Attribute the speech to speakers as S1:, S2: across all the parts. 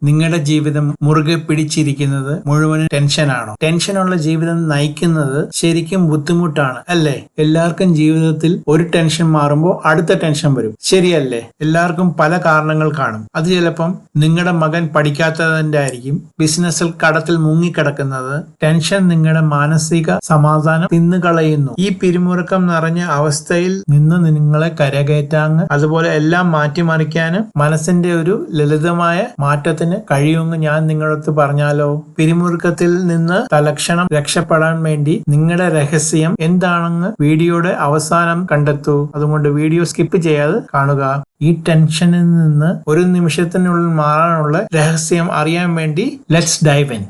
S1: നിങ്ങളുടെ ജീവിതം മുറുകെ പിടിച്ചിരിക്കുന്നത് മുഴുവനും ടെൻഷനാണോ? ടെൻഷനുള്ള ജീവിതം നയിക്കുന്നത് ശരിക്കും ബുദ്ധിമുട്ടാണ് അല്ലേ? എല്ലാവർക്കും ജീവിതത്തിൽ ഒരു ടെൻഷൻ മാറുമ്പോൾ അടുത്ത ടെൻഷൻ വരും, ശരിയല്ലേ? എല്ലാവർക്കും പല കാരണങ്ങൾ കാണും. അത് ചിലപ്പം നിങ്ങളുടെ മകൻ പഠിക്കാത്തതിന്റെ ആയിരിക്കും, ബിസിനസ്സിൽ കടത്തിൽ മുങ്ങിക്കിടക്കുന്നത്. ടെൻഷൻ നിങ്ങളുടെ മാനസിക സമാധാനം തിന്നുകളയുന്നു. ഈ പിരിമുറുക്കം നിറഞ്ഞ അവസ്ഥയിൽ നിന്ന് നിങ്ങളെ കരകയറ്റാങ്ങ് അതുപോലെ എല്ലാം മാറ്റിമറിക്കാനും മനസ്സിന്റെ ഒരു ലളിതമായ മാറ്റത്തിന് കഴിയുമെന്ന് ഞാൻ നിങ്ങളടുത്ത് പറഞ്ഞാലോ? പിരിമുറുക്കത്തിൽ നിന്ന് തലക്ഷണം രക്ഷപ്പെടാൻ വേണ്ടി നിങ്ങളുടെ രഹസ്യം എന്താണെന്ന് വീഡിയോയുടെ അവസാനം കണ്ടെത്തൂ. അതുകൊണ്ട് വീഡിയോ സ്കിപ്പ് ചെയ്യാതെ കാണുക. ഈ ടെൻഷനിൽ നിന്ന് ഒരു നിമിഷത്തിനുള്ളിൽ മാറാനുള്ള രഹസ്യം അറിയാൻ വേണ്ടി ലെറ്റ്സ് ഡൈവ് ഇൻ.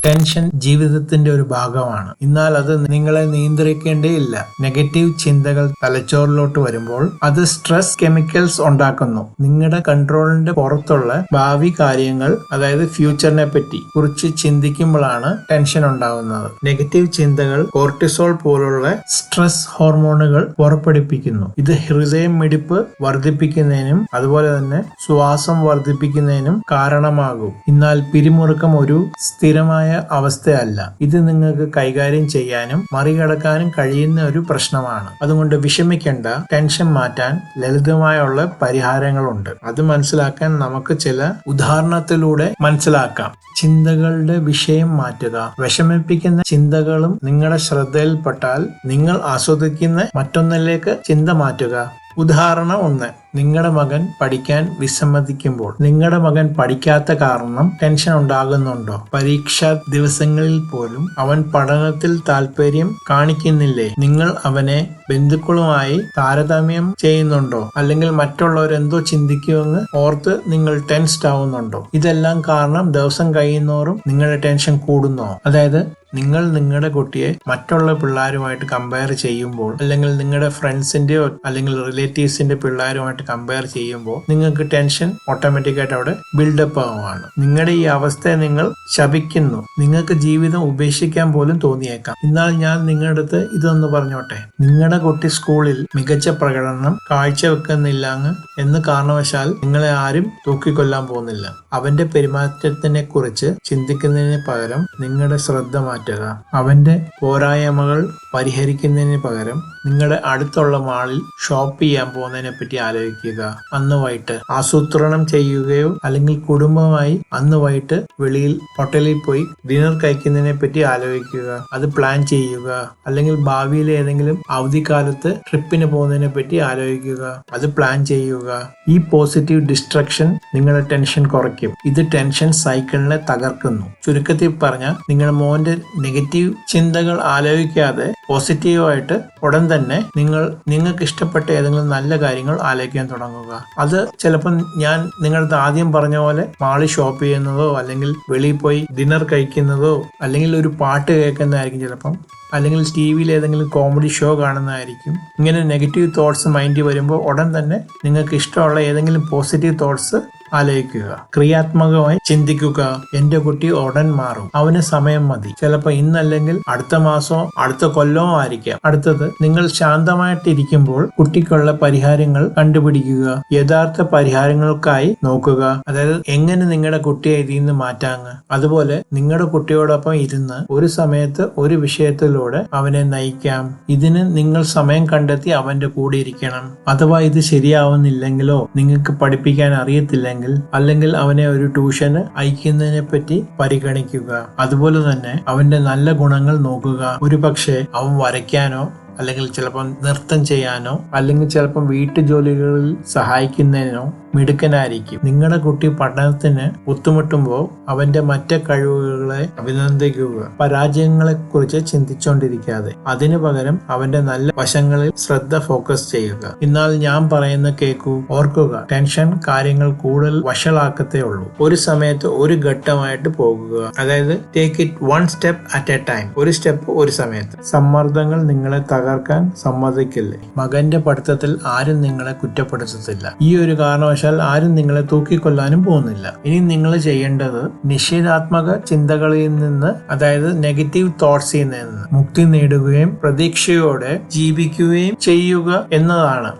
S1: ടെൻഷൻ ജീവിതത്തിന്റെ ഒരു ഭാഗമാണ്, എന്നാൽ അത് നിങ്ങളെ നിയന്ത്രിക്കേണ്ടതില്ല. നെഗറ്റീവ് ചിന്തകൾ തലച്ചോറിലോട്ട് വരുമ്പോൾ അത് സ്ട്രെസ് കെമിക്കൽസ് ഉണ്ടാക്കുന്നു. നിങ്ങളുടെ കൺട്രോളിന്റെ പുറത്തുള്ള ഭാവി കാര്യങ്ങൾ, അതായത് ഫ്യൂച്ചറിനെ പറ്റി കുറിച്ച് ചിന്തിക്കുമ്പോഴാണ് ടെൻഷൻ ഉണ്ടാകുന്നത്. നെഗറ്റീവ് ചിന്തകൾ കോർട്ടിസോൾ പോലുള്ള സ്ട്രെസ് ഹോർമോണുകൾ പുറപ്പെടുവിപ്പിക്കുന്നു. ഇത് ഹൃദയമിടിപ്പ് വർദ്ധിപ്പിക്കുന്നതിനും അതുപോലെ തന്നെ ശ്വാസം വർദ്ധിപ്പിക്കുന്നതിനും കാരണമാകും. എന്നാൽ പിരിമുറുക്കം ഒരു സ്ഥിരമായ അവസ്ഥയല്ല. ഇത് നിങ്ങൾക്ക് കൈകാര്യം ചെയ്യാനും മറികടക്കാനും കഴിയുന്ന ഒരു പ്രശ്നമാണ്. അതുകൊണ്ട് വിഷമിക്കേണ്ട. ടെൻഷൻ മാറ്റാൻ ലളിതമായുള്ള പരിഹാരങ്ങളുണ്ട്. അത് മനസ്സിലാക്കാൻ നമുക്ക് ചില ഉദാഹരണത്തിലൂടെ മനസ്സിലാക്കാം. ചിന്തകളുടെ വിഷയം മാറ്റുക. വിഷമിപ്പിക്കുന്ന ചിന്തകളും നിങ്ങളുടെ ശ്രദ്ധയിൽപ്പെട്ടാൽ നിങ്ങൾ ആസ്വദിക്കുന്ന മറ്റൊന്നിലേക്ക് ചിന്ത മാറ്റുക. ഉദാഹരണം 1. നിങ്ങളുടെ മകൻ പഠിക്കാൻ വിസമ്മതിക്കുമ്പോൾ നിങ്ങളുടെ മകൻ പഠിക്കാത്ത കാരണം ടെൻഷൻ ഉണ്ടാകുന്നുണ്ടോ? പരീക്ഷാ ദിവസങ്ങളിൽ പോലും അവൻ പഠനത്തിൽ താല്പര്യം കാണിക്കുന്നില്ലേ? നിങ്ങൾ അവനെ ബന്ധുക്കളുമായി താരതമ്യം ചെയ്യുന്നുണ്ടോ? അല്ലെങ്കിൽ മറ്റുള്ളവരെന്തോ ചിന്തിക്കുമെന്ന് ഓർത്ത് നിങ്ങൾ ടെൻസ്ഡ് ആവുന്നുണ്ടോ? ഇതെല്ലാം കാരണം ദിവസം കഴിയുന്നോറും നിങ്ങളുടെ ടെൻഷൻ കൂടുന്നോ? അതായത് നിങ്ങൾ നിങ്ങളുടെ കുട്ടിയെ മറ്റുള്ള പിള്ളേരുമായിട്ട് കമ്പയർ ചെയ്യുമ്പോൾ, അല്ലെങ്കിൽ നിങ്ങളുടെ ഫ്രണ്ട്സിന്റെയോ അല്ലെങ്കിൽ റിലേറ്റീവ്സിന്റെ പിള്ളേരുമായിട്ട് കമ്പയർ ചെയ്യുമ്പോൾ നിങ്ങൾക്ക് ടെൻഷൻ ഓട്ടോമാറ്റിക്കായിട്ട് അവിടെ ബിൽഡപ്പ് ആവുകയാണ്. നിങ്ങളുടെ ഈ അവസ്ഥയെ നിങ്ങൾ ശപിക്കുന്നു. നിങ്ങൾക്ക് ജീവിതം ഉപേക്ഷിക്കാൻ പോലും തോന്നിയേക്കാം. എന്നാൽ ഞാൻ നിങ്ങളുടെ അടുത്ത് ഇതൊന്ന് പറഞ്ഞോട്ടെ. നിങ്ങളുടെ കുട്ടി സ്കൂളിൽ മികച്ച പ്രകടനം കാഴ്ചവെക്കുന്നില്ല എന്ന് കാരണവശാൽ നിങ്ങളെ ആരും തൂക്കിക്കൊല്ലാൻ പോകുന്നില്ല. അവന്റെ പെരുമാറ്റത്തിനെ കുറിച്ച് ചിന്തിക്കുന്നതിന് പകരം നിങ്ങളുടെ ശ്രദ്ധ മാറ്റുക. അവന്റെ പോരായ്മകൾ പരിഹരിക്കുന്നതിന് പകരം നിങ്ങളുടെ അടുത്തുള്ള മാളിൽ ഷോപ്പ് ചെയ്യാൻ പോകുന്നതിനെ പറ്റി ആലോചിക്കുക. അന്ന് വൈകിട്ട് ആസൂത്രണം ചെയ്യുകയോ അല്ലെങ്കിൽ കുടുംബമായി അന്ന് വൈകിട്ട് വെളിയിൽ ഹോട്ടലിൽ പോയി ഡിന്നർ കഴിക്കുന്നതിനെ പറ്റി ആലോചിക്കുക. അത് പ്ലാൻ ചെയ്യുക. അല്ലെങ്കിൽ ഭാവിയിൽ ഏതെങ്കിലും അവധിക്കാലത്ത് ട്രിപ്പിന് പോകുന്നതിനെ പറ്റി ആലോചിക്കുക. അത് പ്ലാൻ ചെയ്യുക. ഈ പോസിറ്റീവ് ഡിസ്ട്രക്ഷൻ നിങ്ങളുടെ ടെൻഷൻ കുറയ്ക്കും. ഇത് ടെൻഷൻ സൈക്കിളിനെ തകർക്കുന്നു. ചുരുക്കത്തിൽ പറഞ്ഞാൽ നിങ്ങളുടെ മോന്റെ നെഗറ്റീവ് ചിന്തകൾ ആലോചിക്കാതെ പോസിറ്റീവായിട്ട് ഉടൻ തന്നെ നിങ്ങൾക്ക് ഇഷ്ടപ്പെട്ട ഏതെങ്കിലും നല്ല കാര്യങ്ങൾ ആലോചിക്കാൻ തുടങ്ങുക. അത് ചിലപ്പോൾ ഞാൻ നിങ്ങളുടെ ആദ്യം പറഞ്ഞ പോലെ മാളിൽ ഷോപ്പ് ചെയ്യുന്നതോ അല്ലെങ്കിൽ വെളിയിൽ പോയി ഡിന്നർ കഴിക്കുന്നതോ അല്ലെങ്കിൽ ഒരു പാട്ട് കേൾക്കുന്നതായിരിക്കും ചിലപ്പം, അല്ലെങ്കിൽ ടി-വിയിൽ ഏതെങ്കിലും കോമഡി ഷോ കാണുന്നതായിരിക്കും. ഇങ്ങനെ നെഗറ്റീവ് തോട്ട്സ് മൈൻഡിൽ വരുമ്പോൾ ഉടൻ തന്നെ നിങ്ങൾക്ക് ഇഷ്ടമുള്ള ഏതെങ്കിലും പോസിറ്റീവ് തോട്ട്സ് ആലോചിക്കുക. ക്രിയാത്മകമായി ചിന്തിക്കുക. എന്റെ കുട്ടി ഉടൻ മാറും, അവന് സമയം മതി. ചിലപ്പോൾ ഇന്നല്ലെങ്കിൽ അടുത്ത മാസമോ അടുത്ത കൊല്ലമോ ആയിരിക്കാം അടുത്തത്. നിങ്ങൾ ശാന്തമായിട്ടിരിക്കുമ്പോൾ കുട്ടിക്കുള്ള പരിഹാരങ്ങൾ കണ്ടുപിടിക്കുക. യഥാർത്ഥ പരിഹാരങ്ങൾക്കായി നോക്കുക. അതായത് എങ്ങനെ നിങ്ങളുടെ കുട്ടിയെ ഇതിൽ നിന്ന് മാറ്റാങ്ങ്. അതുപോലെ നിങ്ങളുടെ കുട്ടിയോടൊപ്പം ഇരുന്ന് ഒരു സമയത്ത് ഒരു വിഷയത്തിലൂടെ അവനെ നയിക്കാം. ഇതിന് നിങ്ങൾ സമയം കണ്ടെത്തി അവന്റെ കൂടെ ഇരിക്കണം. അഥവാ ഇത് ശരിയാവുന്നില്ലെങ്കിലോ നിങ്ങൾക്ക് പഠിപ്പിക്കാൻ അറിയത്തില്ലെങ്കിൽ അല്ലെങ്കിൽ അവനെ ഒരു ട്യൂഷന് അയക്കുന്നതിനെ പറ്റി പരിഗണിക്കുക. അതുപോലെ തന്നെ അവന്റെ നല്ല ഗുണങ്ങൾ നോക്കുക. ഒരു പക്ഷേ അവൻ വരയ്ക്കാനോ അല്ലെങ്കിൽ ചിലപ്പോൾ നൃത്തം ചെയ്യാനോ അല്ലെങ്കിൽ ചിലപ്പോൾ വീട്ടുജോലികളിൽ സഹായിക്കുന്നതിനോ മിടുക്കനായിരിക്കും. നിങ്ങളുടെ കുട്ടി പഠനത്തിന് ബുദ്ധിമുട്ടുമ്പോൾ അവന്റെ മറ്റ് കഴിവുകളെ അഭിനന്ദിക്കുക. പരാജയങ്ങളെ കുറിച്ച് ചിന്തിച്ചുകൊണ്ടിരിക്കാതെ അതിനു പകരം അവന്റെ നല്ല വശങ്ങളിൽ ശ്രദ്ധ ഫോക്കസ് ചെയ്യുക. എന്നാൽ ഞാൻ പറയുന്ന കേൾക്കൂ. ഓർക്കുക, ടെൻഷൻ കാര്യങ്ങൾ കൂടുതൽ വഷളാക്കത്തേ ഉള്ളൂ. ഒരു സമയത്ത് ഒരു ഘട്ടമായിട്ട് പോകുക. അതായത് take it one step at A time. ഒരു സ്റ്റെപ്പ് ഒരു സമയത്ത്. സമ്മർദ്ദങ്ങൾ നിങ്ങളെ തകർക്കാൻ സമ്മതിക്കില്ലേ. മകന്റെ പഠിത്തത്തിൽ ആരും നിങ്ങളെ കുറ്റപ്പെടുത്തത്തില്ല. ഈ ഒരു കാരണവശാൽ കാരണവശാൽ ആരും നിങ്ങളെ തൂക്കിക്കൊല്ലാനും പോകുന്നില്ല. ഇനി നിങ്ങൾ ചെയ്യേണ്ടത് നിഷേധാത്മക ചിന്തകളിൽ നിന്ന്, അതായത് നെഗറ്റീവ് തോട്ട്സിൽ നിന്ന് മുക്തി നേടുകയും പ്രതീക്ഷയോടെ ജീവിക്കുകയും ചെയ്യുക എന്നതാണ്.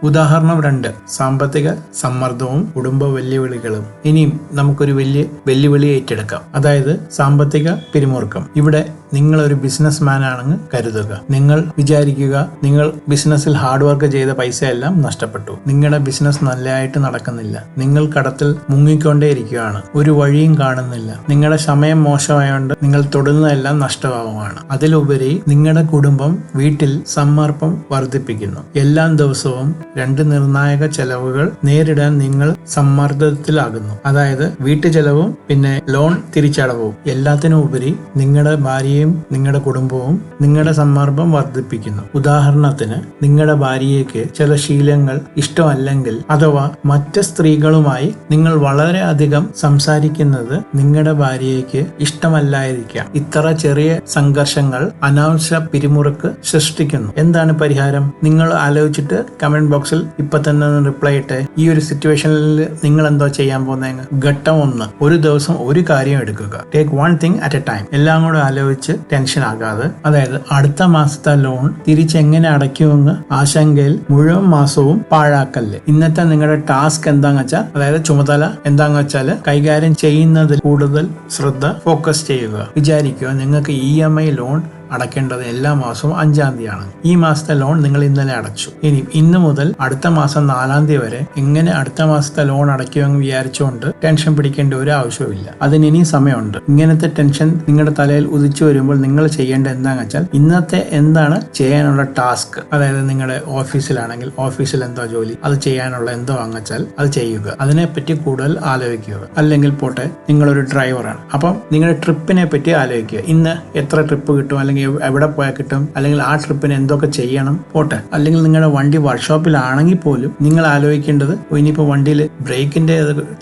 S1: ഉദാഹരണം 2, സാമ്പത്തിക സമ്മർദ്ദവും കുടുംബ വെല്ലുവിളികളും. ഇനിയും നമുക്കൊരു വലിയ വെല്ലുവിളി ഏറ്റെടുക്കാം, അതായത് സാമ്പത്തിക പിരിമുറുക്കം. ഇവിടെ നിങ്ങൾ ഒരു ബിസിനസ് മാൻ ആണെന്ന് കരുതുക. നിങ്ങൾ വിചാരിക്കുക, നിങ്ങൾ ബിസിനസ്സിൽ ഹാർഡ് വർക്ക് ചെയ്ത പൈസയെല്ലാം നഷ്ടപ്പെട്ടു. നിങ്ങളുടെ ബിസിനസ് നല്ലതായിട്ട് നടക്കുന്നില്ല. നിങ്ങൾ കടത്തിൽ മുങ്ങിക്കൊണ്ടേയിരിക്കുകയാണ്. ഒരു വഴിയും കാണുന്നില്ല. നിങ്ങളുടെ സമയം മോശമായതുകൊണ്ട് നിങ്ങൾ തൊടുന്നതെല്ലാം നഷ്ടമാവുകയാണ്. അതിലുപരി നിങ്ങളുടെ കുടുംബം വീട്ടിൽ സമ്മർദ്ദം വർദ്ധിപ്പിക്കുന്നു. എല്ലാ ദിവസവും 2 നിർണായക ചെലവുകൾ നേരിടാൻ നിങ്ങൾ സമ്മർദ്ദത്തിലാകുന്നു. അതായത് വീട്ടു ചെലവും പിന്നെ ലോൺ തിരിച്ചടവും. എല്ലാത്തിനും ഉപരി നിങ്ങളുടെ ഭാര്യയും നിങ്ങളുടെ കുടുംബവും നിങ്ങളുടെ സമ്മർദ്ദം വർദ്ധിപ്പിക്കുന്നു. ഉദാഹരണത്തിന്, നിങ്ങളുടെ ഭാര്യയ്ക്ക് ചില ശീലങ്ങൾ ഇഷ്ടമല്ലെങ്കിൽ അഥവാ മറ്റ് സ്ത്രീകളുമായി നിങ്ങൾ വളരെ അധികം സംസാരിക്കുന്നത് നിങ്ങളുടെ ഭാര്യയ്ക്ക് ഇഷ്ടമല്ലായിരിക്കാം. ഇത്ര ചെറിയ സംഘർഷങ്ങൾ അനാവശ്യ പിരിമുറുക്ക് സൃഷ്ടിക്കുന്നു. എന്താണ് പരിഹാരം? നിങ്ങൾ ആലോചിച്ചിട്ട് കമന്റ് ബോക്സിൽ ഇപ്പൊ തന്നെ റിപ്ലൈ ഇട്ടെ. ഈ ഒരു സിറ്റുവേഷനിൽ നിങ്ങൾ എന്തോ ചെയ്യാൻ പോകുന്ന? ഘട്ടം 1, ഒരു ദിവസം ഒരു കാര്യം എടുക്കുക. Take 1 thing at a time. എല്ലാം കൂടെ ആലോചിച്ച് ടെൻഷൻ ആകാതെ, അതായത് അടുത്ത മാസത്തെ ലോൺ തിരിച്ചെങ്ങനെ അടയ്ക്കുമെന്ന് ആശങ്കയിൽ മുഴുവൻ മാസവും പാഴാക്കല്ലേ. ഇന്നത്തെ നിങ്ങളുടെ ടാസ്ക് എന്താന്ന് വെച്ചാൽ, അതായത് ചുമതല എന്താന്ന് വെച്ചാൽ കൈകാര്യം ചെയ്യുന്നതിൽ കൂടുതൽ ശ്രദ്ധ ഫോക്കസ് ചെയ്യുക. വിചാരിക്കുക, നിങ്ങൾക്ക് EMI ലോൺ അടയ്ക്കേണ്ടത് എല്ലാ മാസവും 5-ാം തീയതിയാണ്. ഈ മാസത്തെ ലോൺ നിങ്ങൾ ഇന്നലെ അടച്ചു. ഇനി ഇന്ന് മുതൽ അടുത്ത മാസം 4-ാം തീയതി വരെ എങ്ങനെ അടുത്ത മാസത്തെ ലോൺ അടയ്ക്കുമെന്ന് വിചാരിച്ചുകൊണ്ട് ടെൻഷൻ പിടിക്കേണ്ട ഒരു ആവശ്യമില്ല. അതിന് ഇനി സമയമുണ്ട്. ഇങ്ങനത്തെ ടെൻഷൻ നിങ്ങളുടെ തലയിൽ ഉദിച്ചു വരുമ്പോൾ നിങ്ങൾ ചെയ്യേണ്ടത് എന്താണെന്ന് വെച്ചാൽ, ഇന്നത്തെ എന്താണ് ചെയ്യാനുള്ള ടാസ്ക്, അതായത് നിങ്ങളുടെ ഓഫീസിലാണെങ്കിൽ ഓഫീസിൽ എന്തോ ജോലി, അത് ചെയ്യാനുള്ള എന്തോ വെച്ചാൽ അത് ചെയ്യുക. അതിനെപ്പറ്റി കൂടുതൽ ആലോചിക്കുക. അല്ലെങ്കിൽ പോട്ടെ, നിങ്ങളൊരു ഡ്രൈവറാണ്, അപ്പം നിങ്ങളുടെ ട്രിപ്പിനെ പറ്റി ആലോചിക്കുക. ഇന്ന് എത്ര ട്രിപ്പ് കിട്ടും, അല്ലെങ്കിൽ എവിടെ പോയാൽ കിട്ടും, അല്ലെങ്കിൽ ആ ട്രിപ്പിന് എന്തൊക്കെ ചെയ്യണം, പോട്ടെ. അല്ലെങ്കിൽ നിങ്ങളുടെ വണ്ടി വർക്ക്ഷോപ്പിലാണെങ്കിൽ പോലും നിങ്ങൾ ആലോചിക്കേണ്ടത്, ഇനിയിപ്പോൾ വണ്ടിയിൽ ബ്രേക്കിന്റെ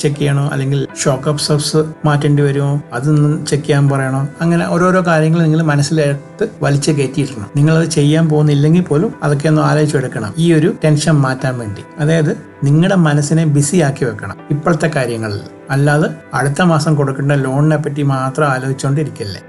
S1: ചെക്ക് ചെയ്യണോ, അല്ലെങ്കിൽ ഷോക്ക് അബ്സോർബ്സ് മാറ്റേണ്ടി വരുമോ, അതൊന്നും ചെക്ക് ചെയ്യാൻ പറയണോ. അങ്ങനെ ഓരോരോ കാര്യങ്ങൾ നിങ്ങൾ മനസ്സിലെടുത്ത് വലിച്ചു കയറ്റിയിടണം. നിങ്ങളത് ചെയ്യാൻ പോകുന്നില്ലെങ്കിൽ പോലും അതൊക്കെ ഒന്ന് ആലോചിച്ചെടുക്കണം, ഈ ഒരു ടെൻഷൻ മാറ്റാൻ വേണ്ടി. അതായത് നിങ്ങളുടെ മനസ്സിനെ ബിസി ആക്കി വെക്കണം ഇപ്പോഴത്തെ കാര്യങ്ങളിൽ. അല്ലാതെ അടുത്ത മാസം കൊടുക്കേണ്ട ലോണിനെ പറ്റി മാത്രം ആലോചിച്ചുകൊണ്ടിരിക്കല്ലേ.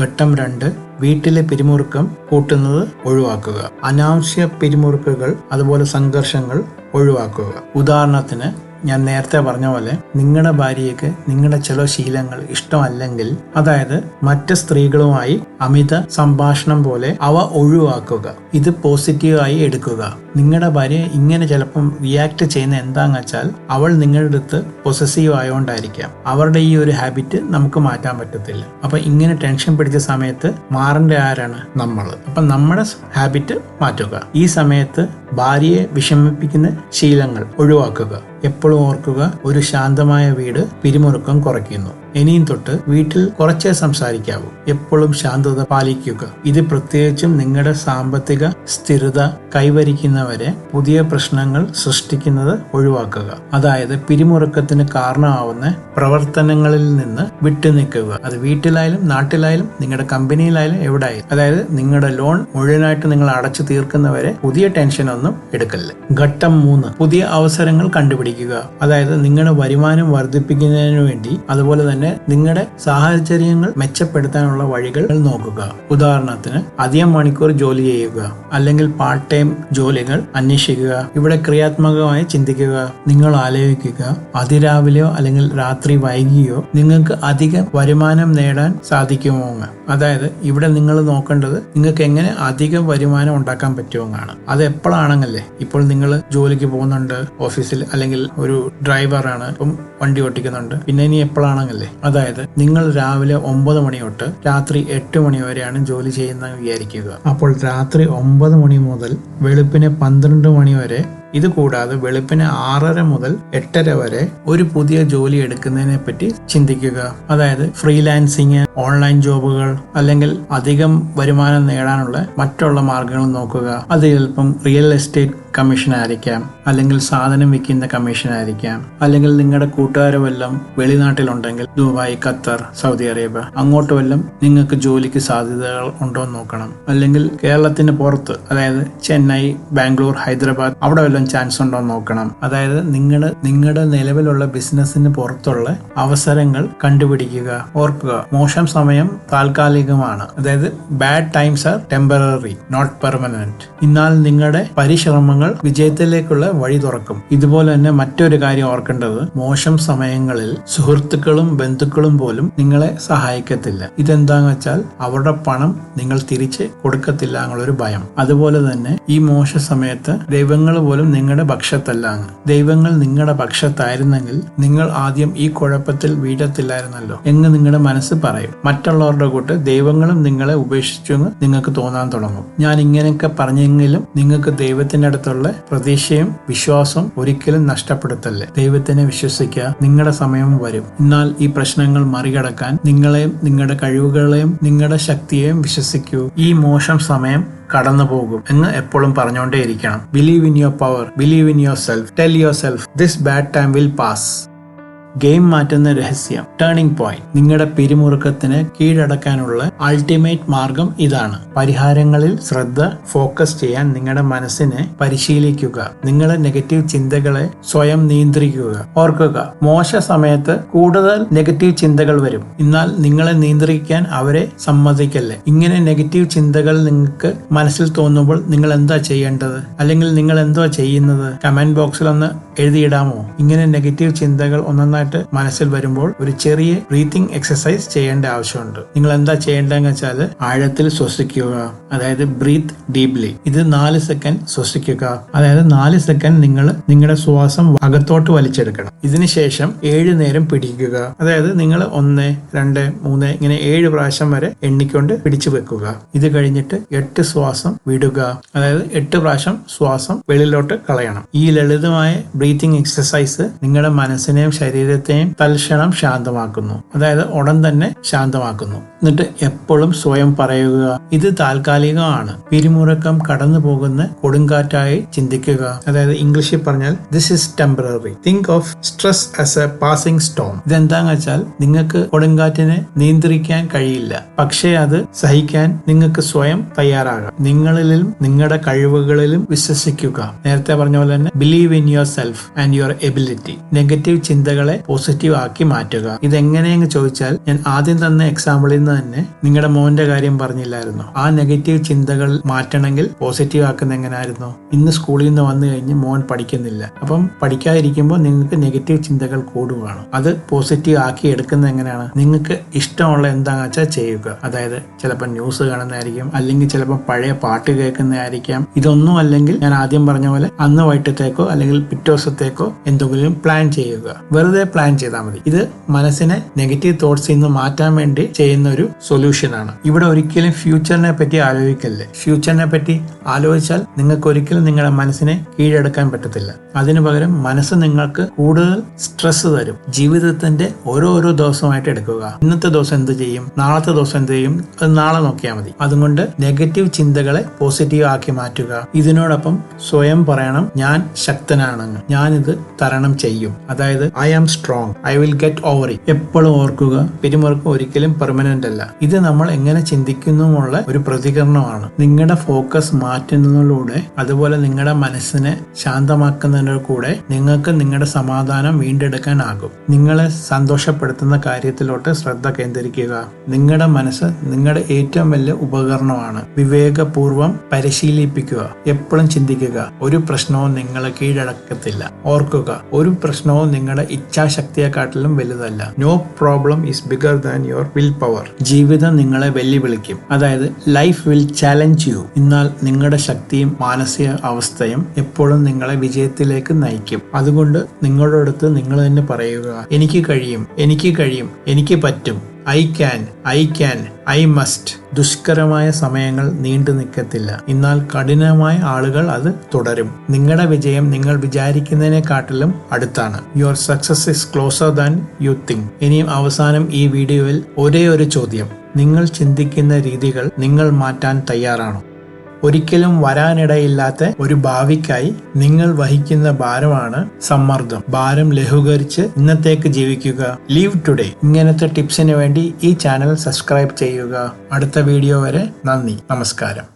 S1: ഘട്ടം 2, വീട്ടിലെ പിരിമുറുക്കം കൂട്ടുന്നത് ഒഴിവാക്കുക. അനാവശ്യ പിരിമുറുക്കുകൾ അതുപോലെ സംഘർഷങ്ങൾ ഒഴിവാക്കുക. ഉദാഹരണത്തിന്, ഞാൻ നേരത്തെ പറഞ്ഞ പോലെ നിങ്ങളുടെ ഭാര്യയ്ക്ക് നിങ്ങളുടെ ചില ശീലങ്ങൾ ഇഷ്ടമല്ലെങ്കിൽ, അതായത് മറ്റ് സ്ത്രീകളുമായി അമിത സംഭാഷണം പോലെ അവ ഒഴിവാക്കുക. ഇത് പോസിറ്റീവായി എടുക്കുക. നിങ്ങളുടെ ഭാര്യ ഇങ്ങനെ ചിലപ്പം റിയാക്ട് ചെയ്യുന്ന എന്താന്ന് വെച്ചാൽ, അവൾ നിങ്ങളുടെ അടുത്ത് പൊസസീവ് ആയതുകൊണ്ടായിരിക്കാം. അവരുടെ ഈ ഒരു ഹാബിറ്റ് നമുക്ക് മാറ്റാൻ പറ്റത്തില്ല. അപ്പൊ ഇങ്ങനെ ടെൻഷൻ പിടിച്ച സമയത്ത് മാറേണ്ട ആരാണ്? നമ്മൾ. അപ്പൊ നമ്മുടെ ഹാബിറ്റ് മാറ്റുക. ഈ സമയത്ത് ഭാര്യയെ വിഷമിപ്പിക്കുന്ന ശീലങ്ങൾ ഒഴിവാക്കുക. എപ്പോഴും ഓർക്കുക, ഒരു ശാന്തമായ വീട് പിരിമുറുക്കം കുറയ്ക്കുന്നു. ഇനിയും തൊട്ട് വീട്ടിൽ കുറച്ചേ സംസാരിക്കാവൂ. എപ്പോഴും ശാന്തത പാലിക്കുക. ഇത് പ്രത്യേകിച്ചും നിങ്ങളുടെ സാമ്പത്തിക സ്ഥിരത കൈവരിക്കുന്നവരെ പുതിയ പ്രശ്നങ്ങൾ സൃഷ്ടിക്കുന്നത് ഒഴിവാക്കുക. അതായത് പിരിമുറുക്കത്തിന് കാരണമാവുന്ന പ്രവർത്തനങ്ങളിൽ നിന്ന് വിട്ടുനിൽക്കുക. അത് വീട്ടിലായാലും നാട്ടിലായാലും നിങ്ങളുടെ കമ്പനിയിലായാലും എവിടെയായാലും. അതായത് നിങ്ങളുടെ ലോൺ മുഴുവനായിട്ട് നിങ്ങൾ അടച്ചു തീർക്കുന്നവരെ പുതിയ ടെൻഷനൊന്നും എടുക്കല്ലേ. ഘട്ടം 3, പുതിയ അവസരങ്ങൾ കണ്ടുപിടിക്കുക. അതായത് നിങ്ങളുടെ വരുമാനം വർദ്ധിപ്പിക്കുന്നതിന് വേണ്ടി, അതുപോലെ തന്നെ നിങ്ങളുടെ സാഹചര്യങ്ങൾ മെച്ചപ്പെടുത്താനുള്ള വഴികൾ നോക്കുക. ഉദാഹരണത്തിന്, അധികം മണിക്കൂർ ജോലി ചെയ്യുക, അല്ലെങ്കിൽ പാർട്ട് ടൈം ജോലികൾ അന്വേഷിക്കുക. ഇവിടെ ക്രിയാത്മകമായി ചിന്തിക്കുക. നിങ്ങൾ ആലോചിക്കുക, അതിരാവിലെയോ അല്ലെങ്കിൽ രാത്രി വൈകിയോ നിങ്ങൾക്ക് അധിക വരുമാനം നേടാൻ സാധിക്കുമോ എന്ന്. അതായത് ഇവിടെ നിങ്ങൾ നോക്കേണ്ടത് നിങ്ങൾക്ക് എങ്ങനെ അധിക വരുമാനം ഉണ്ടാക്കാൻ പറ്റുമെന്നാണ്. അത് എപ്പോഴാണെന്നല്ലേ, ഇപ്പോൾ നിങ്ങൾ ജോലിക്ക് പോകുന്നുണ്ട് ഓഫീസിൽ, അല്ലെങ്കിൽ ഒരു ഡ്രൈവറാണ്, ഇപ്പം വണ്ടി ഓട്ടിക്കുന്നുണ്ട്, പിന്നെ ഇനി എപ്പോഴാണെന്നല്ലേ. അതായത് നിങ്ങൾ രാവിലെ 9 മണി തൊട്ട് രാത്രി 8 മണി വരെയാണ് ജോലി ചെയ്യുന്നത് വിചാരിക്കുക. അപ്പോൾ രാത്രി 9 മണി മുതൽ വെളുപ്പിന് 12 മണി വരെ, ഇത് കൂടാതെ വെളുപ്പിന് 6:30 മുതൽ 8:30 വരെ ഒരു പുതിയ ജോലി എടുക്കുന്നതിനെ പറ്റി ചിന്തിക്കുക. അതായത് ഫ്രീലാൻസിങ്, ഓൺലൈൻ ജോബുകൾ, അല്ലെങ്കിൽ അധികം വരുമാനം നേടാനുള്ള മറ്റുള്ള മാർഗങ്ങൾ നോക്കുക. അത് ചിലപ്പം റിയൽ എസ്റ്റേറ്റ് കമ്മീഷൻ ആയിരിക്കാം, അല്ലെങ്കിൽ സാധനം വിൽക്കുന്ന കമ്മീഷൻ ആയിരിക്കാം, അല്ലെങ്കിൽ നിങ്ങളുടെ കൂട്ടുകാർ വല്ലതും വെളിനാട്ടിലുണ്ടെങ്കിൽ ദുബായ്, ഖത്തർ, സൗദി അറേബ്യ അങ്ങോട്ട് വല്ലതും നിങ്ങൾക്ക് ജോലിക്ക് സാധ്യതകൾ ഉണ്ടോ എന്ന് നോക്കണം. അല്ലെങ്കിൽ കേരളത്തിന് പുറത്ത്, അതായത് ചെന്നൈ, ബാംഗ്ലൂർ, ഹൈദരാബാദ് അവിടെ വല്ലതും ചാൻസ് ഉണ്ടോ എന്ന് നോക്കണം. അതായത് നിങ്ങളുടെ നിലവിലുള്ള ബിസിനസ്സിന് പുറത്തുള്ള അവസരങ്ങൾ കണ്ടുപിടിക്കുക. ഓർക്കുക, മോശം സമയം താൽക്കാലികമാണ്. അതായത് bad times are temporary, not permanent. എന്നാൽ നിങ്ങളുടെ പരിശ്രമങ്ങൾ വിജയത്തിലേക്കുള്ള വഴി തുറക്കും. ഇതുപോലെ തന്നെ മറ്റൊരു കാര്യം ഓർക്കേണ്ടത്, മോശം സമയങ്ങളിൽ സുഹൃത്തുക്കളും ബന്ധുക്കളും പോലും നിങ്ങളെ സഹായിക്കത്തില്ല. ഇതെന്താന്ന് വെച്ചാൽ അവരുടെ പണം നിങ്ങൾ തിരിച്ച് കൊടുക്കത്തില്ല എന്നുള്ളൊരു ഭയം. അതുപോലെ തന്നെ ഈ മോശ സമയത്ത് ദൈവങ്ങൾ പോലും നിങ്ങളുടെ പക്ഷത്തല്ലാന്ന്. ദൈവങ്ങൾ നിങ്ങളുടെ പക്ഷത്തായിരുന്നെങ്കിൽ നിങ്ങൾ ആദ്യം ഈ കുഴപ്പത്തിൽ വീഴത്തില്ലായിരുന്നല്ലോ എന്ന് നിങ്ങളുടെ മനസ്സ് പറയും. മറ്റുള്ളവരുടെ കൂട്ട് ദൈവങ്ങളും നിങ്ങളെ ഉപേക്ഷിച്ചു എന്ന് നിങ്ങൾക്ക് തോന്നാൻ തുടങ്ങും. ഞാൻ ഇങ്ങനെയൊക്കെ പറഞ്ഞെങ്കിലും നിങ്ങൾക്ക് ദൈവത്തിന്റെ അടുത്തുള്ള പ്രതീക്ഷയും വിശ്വാസവും ഒരിക്കലും നഷ്ടപ്പെടുത്തല്ലേ. ദൈവത്തിനെ വിശ്വസിക്കുക, നിങ്ങളുടെ സമയം വരും. എന്നാൽ ഈ പ്രശ്നങ്ങൾ മറികടക്കാൻ നിങ്ങളെയും നിങ്ങളുടെ കഴിവുകളെയും നിങ്ങളുടെ ശക്തിയെയും വിശ്വസിക്കൂ. ഈ മോശം സമയം കടന്നു പോകും എന്ന് എപ്പോഴും പറഞ്ഞുകൊണ്ടേയിരിക്കണം. Believe in your power, believe in yourself, tell yourself this bad time will pass. Game മാറ്റുന്ന രഹസ്യം, ടേണിംഗ് പോയിന്റ്. നിങ്ങളുടെ പിരിമുറുക്കത്തിന് കീഴടക്കാനുള്ള അൾട്ടിമേറ്റ് മാർഗം ഇതാണ്. പരിഹാരങ്ങളിൽ ശ്രദ്ധ ഫോക്കസ് ചെയ്യാൻ നിങ്ങളുടെ മനസ്സിനെ പരിശീലിക്കുക. നിങ്ങളുടെ നെഗറ്റീവ് ചിന്തകളെ സ്വയം നിയന്ത്രിക്കുക. ഓർക്കുക, മോശ സമയത്ത് കൂടുതൽ നെഗറ്റീവ് ചിന്തകൾ വരും. എന്നാൽ നിങ്ങളെ നിയന്ത്രിക്കാൻ അവരെ സമ്മതിക്കല്ലേ. ഇങ്ങനെ നെഗറ്റീവ് ചിന്തകൾ നിങ്ങൾക്ക് മനസ്സിൽ തോന്നുമ്പോൾ നിങ്ങൾ എന്താ ചെയ്യേണ്ടത്, അല്ലെങ്കിൽ നിങ്ങൾ എന്തോ ചെയ്യുന്നത്? കമന്റ് ബോക്സിൽ ഒന്ന് എഴുതിയിടാമോ? ഇങ്ങനെ നെഗറ്റീവ് ചിന്തകൾ ഒന്നൊന്നായിട്ട് മനസ്സിൽ വരുമ്പോൾ ഒരു ചെറിയ ബ്രീത്തിങ് എക്സസൈസ് ചെയ്യേണ്ട ആവശ്യമുണ്ട്. നിങ്ങൾ എന്താ ചെയ്യേണ്ടതെന്ന് വെച്ചാൽ ആഴത്തിൽ ശ്വസിക്കുക, അതായത് ബ്രീത്ത് ഡീപ്ലി. ഇത് 4 സെക്കൻഡ് ശ്വസിക്കുക. അതായത് 4 സെക്കൻഡ് നിങ്ങൾ നിങ്ങളുടെ ശ്വാസം അകത്തോട്ട് വലിച്ചെടുക്കണം. ഇതിനുശേഷം 7 നേരം പിടിക്കുക. അതായത് നിങ്ങൾ 1, 2, 3 ഇങ്ങനെ 7 പ്രാവശ്യം വരെ എണ്ണിക്കൊണ്ട് പിടിച്ചു വെക്കുക. ഇത് കഴിഞ്ഞിട്ട് 8 ശ്വാസം വിടുക. അതായത് 8 പ്രാവശ്യം ശ്വാസം വെളിയിലോട്ട് കളയണം. ഈ ലളിതമായ ബ്രീത്തിങ് എക്സസൈസ് നിങ്ങളുടെ മനസ്സിനെയും ശരീരത്തെയും തൽക്ഷണം ശാന്തമാക്കുന്നു. അതായത് ഉടൻ തന്നെ ശാന്തമാക്കുന്നു. എന്നിട്ട് എപ്പോഴും സ്വയം പറയുക, ഇത് താൽക്കാലികമാണ്. പിരിമുറുക്കം കടന്നു പോകുന്ന കൊടുങ്കാറ്റായി ചിന്തിക്കുക. അതായത് ഇംഗ്ലീഷിൽ പറഞ്ഞാൽ this is temporary. Think of stress as A passing Storm. ഇതെന്താന്ന് വെച്ചാൽ നിങ്ങൾക്ക് കൊടുങ്കാറ്റിനെ നിയന്ത്രിക്കാൻ കഴിയില്ല, പക്ഷേ അത് സഹിക്കാൻ നിങ്ങൾക്ക് സ്വയം തയ്യാറാകാം. നിങ്ങളിലും നിങ്ങളുടെ കഴിവുകളിലും വിശ്വസിക്കുക. നേരത്തെ പറഞ്ഞ പോലെ തന്നെ believe in your self and your ability. Negative ചിന്തകളെ പോസിറ്റീവ് ആക്കി മാറ്റുക. ഇതെങ്ങനെയെന്ന് ചോദിച്ചാൽ, ഞാൻ ആദ്യം തന്ന എക്സാമ്പിളിൽ നിന്ന് തന്നെ നിങ്ങളുടെ മോന്റെ കാര്യം പറഞ്ഞില്ലായിരുന്നു? ആ നെഗറ്റീവ് ചിന്തകൾ മാറ്റണമെങ്കിൽ പോസിറ്റീവ് ആക്കുന്ന എങ്ങനെയായിരുന്നു? ഇന്ന് സ്കൂളിൽ നിന്ന് വന്നു കഴിഞ്ഞ് മോൻ പഠിക്കുന്നില്ല, അപ്പം പഠിക്കാതിരിക്കുമ്പോൾ നിങ്ങൾക്ക് നെഗറ്റീവ് ചിന്തകൾ കൂടുകയാണ്. അത് പോസിറ്റീവ് ആക്കി എടുക്കുന്നത് എങ്ങനെയാണ്? നിങ്ങൾക്ക് ഇഷ്ടമുള്ള എന്താണെന്ന് വെച്ചാൽ ചെയ്യുക. അതായത് ചിലപ്പോൾ ന്യൂസ് കാണുന്നതായിരിക്കും, അല്ലെങ്കിൽ ചിലപ്പോൾ പഴയ പാട്ട് കേൾക്കുന്നതായിരിക്കും. ഇതൊന്നും അല്ലെങ്കിൽ ഞാൻ ആദ്യം പറഞ്ഞ പോലെ അന്ന് വൈകിട്ടത്തേക്കോ അല്ലെങ്കിൽ പിറ്റേ ദിവസത്തേക്കോ എന്തെങ്കിലും പ്ലാൻ ചെയ്യുക. വെറുതെ പ്ലാൻ ചെയ്താൽ മതി. ഇത് മനസ്സിനെ നെഗറ്റീവ് തോട്ട്സിൽ നിന്ന് മാറ്റാൻ വേണ്ടി ചെയ്യുന്ന ഒരു സൊല്യൂഷൻ ആണ്. ഇവിടെ ഒരിക്കലും ഫ്യൂച്ചറിനെ പറ്റി ആലോചിക്കല്ലേ. ഫ്യൂച്ചറിനെ പറ്റി ആലോചിച്ചാൽ നിങ്ങൾക്ക് ഒരിക്കലും നിങ്ങളുടെ മനസ്സിനെ കീഴടക്കാൻ പറ്റത്തില്ല. അതിനു പകരം മനസ്സ് നിങ്ങൾക്ക് കൂടുതൽ സ്ട്രെസ് തരും. ജീവിതത്തിന്റെ ഓരോ ദിവസമായിട്ട് എടുക്കുക. ഇന്നത്തെ ദിവസം എന്ത് ചെയ്യും, നാളത്തെ ദിവസം എന്ത് ചെയ്യും, അത് നാളെ നോക്കിയാൽ മതി. അതുകൊണ്ട് നെഗറ്റീവ് ചിന്തകളെ പോസിറ്റീവ് ആക്കി മാറ്റുക. ഇതിനോടൊപ്പം സ്വയം പറയണം, ഞാൻ ശക്തനാണെന്ന്, ഞാനിത് തരണം ചെയ്യും. അതായത് I am strong, I will get over it. എപ്പോഴും ഓർക്കുക, പിരിമുറുക്കം ഒരിക്കലും പെർമനന്റ് അല്ല. ഇത് നമ്മൾ എങ്ങനെ ചിന്തിക്കുന്നുമുള്ള ഒരു പ്രതികരണമാണ്. നിങ്ങളുടെ ഫോക്കസ് മാറ്റുന്നതിലൂടെ, അതുപോലെ നിങ്ങളുടെ മനസ്സിനെ ശാന്തമാക്കുന്നതിലൂടെ കൂടെ നിങ്ങൾക്ക് നിങ്ങളുടെ സമാധാനം വീണ്ടെടുക്കാനാകും. നിങ്ങളെ സന്തോഷപ്പെടുത്തുന്ന കാര്യത്തിലോട്ട് ശ്രദ്ധ കേന്ദ്രീകരിക്കുക. നിങ്ങളുടെ മനസ്സ് നിങ്ങളുടെ ഏറ്റവും വലിയ ഉപകരണമാണ്. വിവേകപൂർവം പരിശീലിപ്പിക്കുക. എപ്പോഴും ചിന്തിക്കുക, ഒരു പ്രശ്നവും നിങ്ങളെ കീഴടക്കത്തില്ല. ഓർക്കുക, ഒരു പ്രശ്നവും നിങ്ങളുടെ ഇച്ഛാശക്തിയെക്കാട്ടിലും വലുതല്ല. No problem is bigger than your will power. ജീവിതം നിങ്ങളെ വെല്ലുവിളിക്കും. അതായത് ലൈഫ് വിൽ ചാലഞ്ച് യു. എന്നാൽ നിങ്ങളുടെ ശക്തിയും മാനസിക അവസ്ഥയും എപ്പോഴും നിങ്ങളെ വിജയത്തിലേക്ക് നയിക്കും. അതുകൊണ്ട് നിങ്ങളുടെ അടുത്ത് നിങ്ങൾ തന്നെ പറയുക, എനിക്ക് കഴിയും, എനിക്ക് കഴിയും, എനിക്ക് പറ്റും, ഐ ക്യാൻ, ഐ മസ്റ്റ്. ദുഷ്കരമായ സമയങ്ങൾ നീണ്ടു നിൽക്കത്തില്ല, എന്നാൽ കഠിനമായ ആളുകൾ അത് തുടരും. നിങ്ങളുടെ വിജയം നിങ്ങൾ വിചാരിക്കുന്നതിനെക്കാട്ടിലും അടുത്താണ്. Your success is closer than you think. ഇനിയും അവസാനം ഈ വീഡിയോയിൽ ഒരേ ഒരു ചോദ്യം, നിങ്ങൾ ചിന്തിക്കുന്ന രീതികൾ നിങ്ങൾ മാറ്റാൻ തയ്യാറാണോ? ഒരിക്കലും വരാനിടയില്ലാത്ത ഒരു ഭാവിക്കായി നിങ്ങൾ വഹിക്കുന്ന ഭാരമാണ് സമ്മർദ്ദം. ഭാരം ലഘൂകരിച്ച് ഇന്നത്തേക്ക് ജീവിക്കുക. Leave today. ഇങ്ങനത്തെ ടിപ്സിന് വേണ്ടി ഈ ചാനൽ സബ്സ്ക്രൈബ് ചെയ്യുക. അടുത്ത വീഡിയോ വരെ നന്ദി, നമസ്കാരം.